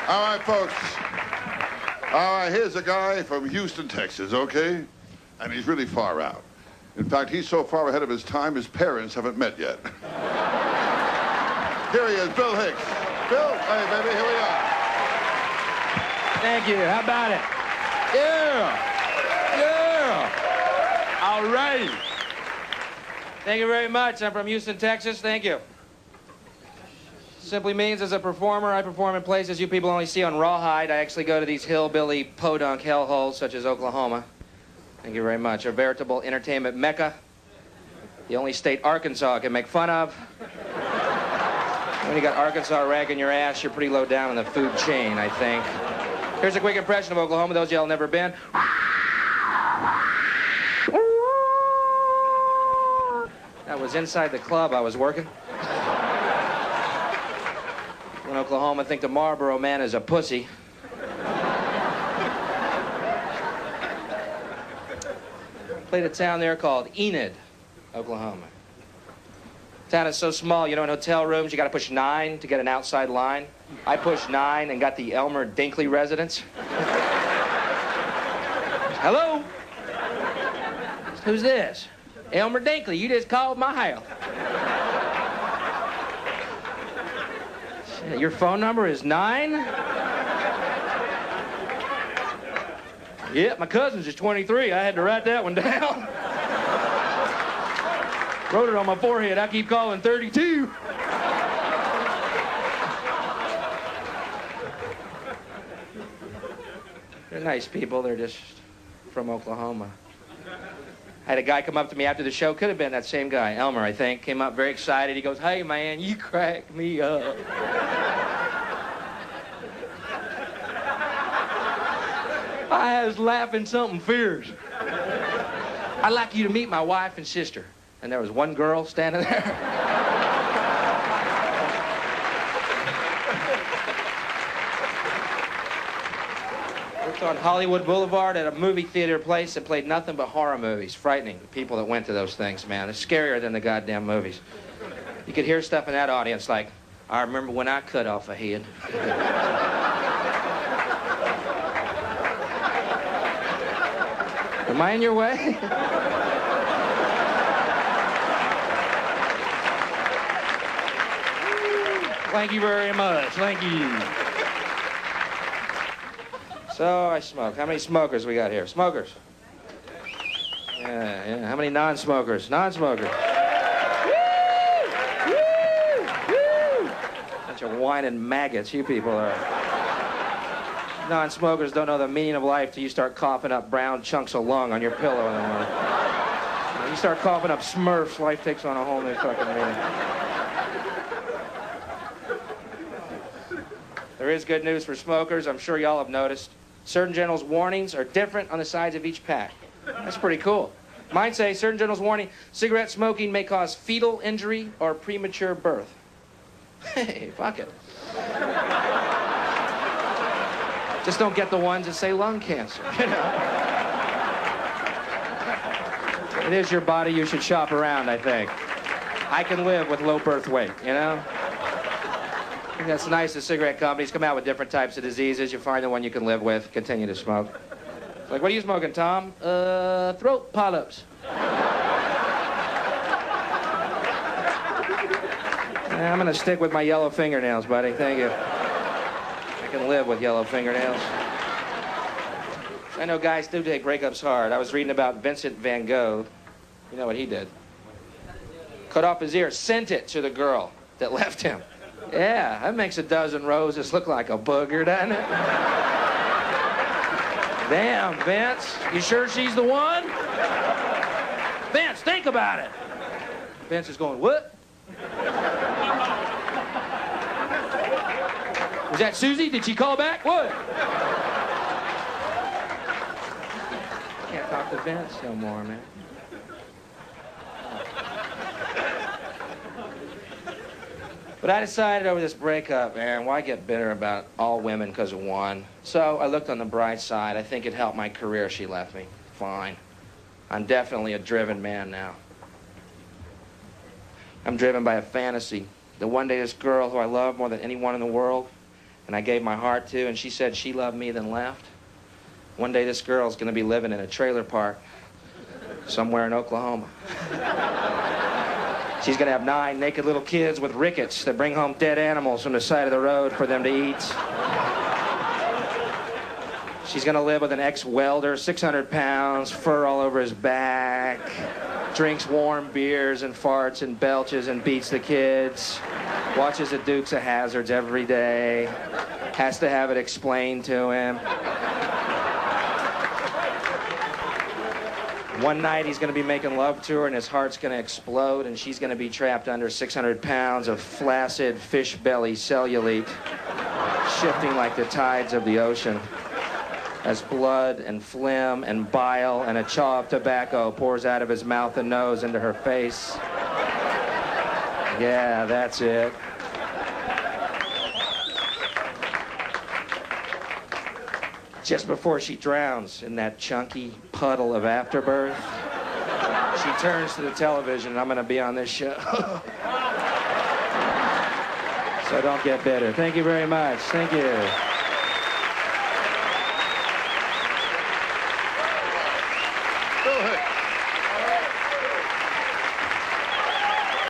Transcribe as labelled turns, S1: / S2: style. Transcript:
S1: All right, folks. All right, here's a guy from Houston, Texas, okay? And he's really far out. In fact, he's so far ahead of his time, his parents haven't met yet. Here he is, Bill Hicks. Bill, hey, baby, here we are.
S2: Thank you. How about it? Yeah. Yeah. All right. Thank you very much. I'm from Houston, Texas. Thank you. Simply means as a performer, I perform in places you people only see on Rawhide. I actually go to these hillbilly podunk hellholes such as Oklahoma. Thank you very much. A veritable entertainment mecca. The only state Arkansas can make fun of. When you got Arkansas ragging your ass, you're pretty low down in the food chain, I think. Here's a quick impression of Oklahoma, those of y'all never been. That was inside the club I was working. In Oklahoma, think the Marlboro man is a pussy. Played a town there called Enid, Oklahoma. Town is so small, you know, in hotel rooms, you got to push 9 to get an outside line. I pushed 9 and got the Elmer Dinkley residence. Hello? Who's this? Elmer Dinkley, you just called my house. Shit, your phone number is 9? Yep, my cousin's is 23. I had to write that one down. Wrote it on my forehead. I keep calling 32. They're nice people. They're just from Oklahoma. I had a guy come up to me after the show. Could have been that same guy, Elmer, I think. Came up very excited. He goes, "Hey, man, you crack me up." I was laughing something fierce. I'd like you to meet my wife and sister. And there was one girl standing there. Worked on Hollywood Boulevard at a movie theater place that played nothing but horror movies. Frightening, the people that went to those things, man. It's scarier than the goddamn movies. You could hear stuff in that audience like, "I remember when I cut off a head." Am I in your way? Thank you very much. Thank you. So I smoke. How many smokers we got here? Smokers. Yeah. How many non-smokers? Non-smokers. Woo! Bunch of whining maggots you people are. Non-smokers don't know the meaning of life till you start coughing up brown chunks of lung on your pillow in the morning. When you start coughing up Smurfs, life takes on a whole new fucking meaning. There is good news for smokers. I'm sure y'all have noticed. Surgeon General's warnings are different on the sides of each pack. That's pretty cool. Mine say, Surgeon General's warning, cigarette smoking may cause fetal injury or premature birth. Hey, fuck it. Just don't get the ones that say lung cancer, you know? It is your body. You should shop around, I think. I can live with low birth weight, you know? I think that's nice. The cigarette companies come out with different types of diseases. You find the one you can live with. Continue to smoke. It's like, what are you smoking, Tom? Throat polyps. Yeah, I'm going to stick with my yellow fingernails, buddy. Thank you. I can live with yellow fingernails. I know guys do take breakups hard. I was reading about Vincent van Gogh. You know what he did? Cut off his ear, sent it to the girl that left him. Yeah, that makes a dozen roses look like a booger, doesn't it? Damn, Vince. You sure she's the one? Vince, think about it. Vince is going, what? Was that Susie? Did she call back? What? Can't talk to Vince no more, man. But I decided over this breakup, man, why get bitter about all women because of one? So I looked on the bright side. I think it helped my career she left me. Fine. I'm definitely a driven man now. I'm driven by a fantasy that one day this girl who I love more than anyone in the world and I gave my heart to, and she said she loved me, then left. One day this girl's gonna be living in a trailer park somewhere in Oklahoma. She's gonna have 9 naked little kids with rickets that bring home dead animals from the side of the road for them to eat. She's gonna live with an ex-welder, 600 pounds, fur all over his back, drinks warm beers and farts and belches and beats the kids, watches the Dukes of Hazzards every day, has to have it explained to him. One night he's gonna be making love to her and his heart's gonna explode and she's gonna be trapped under 600 pounds of flaccid fish belly cellulite, shifting like the tides of the ocean, as blood and phlegm and bile and a chaw of tobacco pours out of his mouth and nose into her face. Yeah, that's it. Just before she drowns in that chunky puddle of afterbirth, she turns to the television, and I'm going to be on this show. So don't get bitter. Thank you very much. Thank you.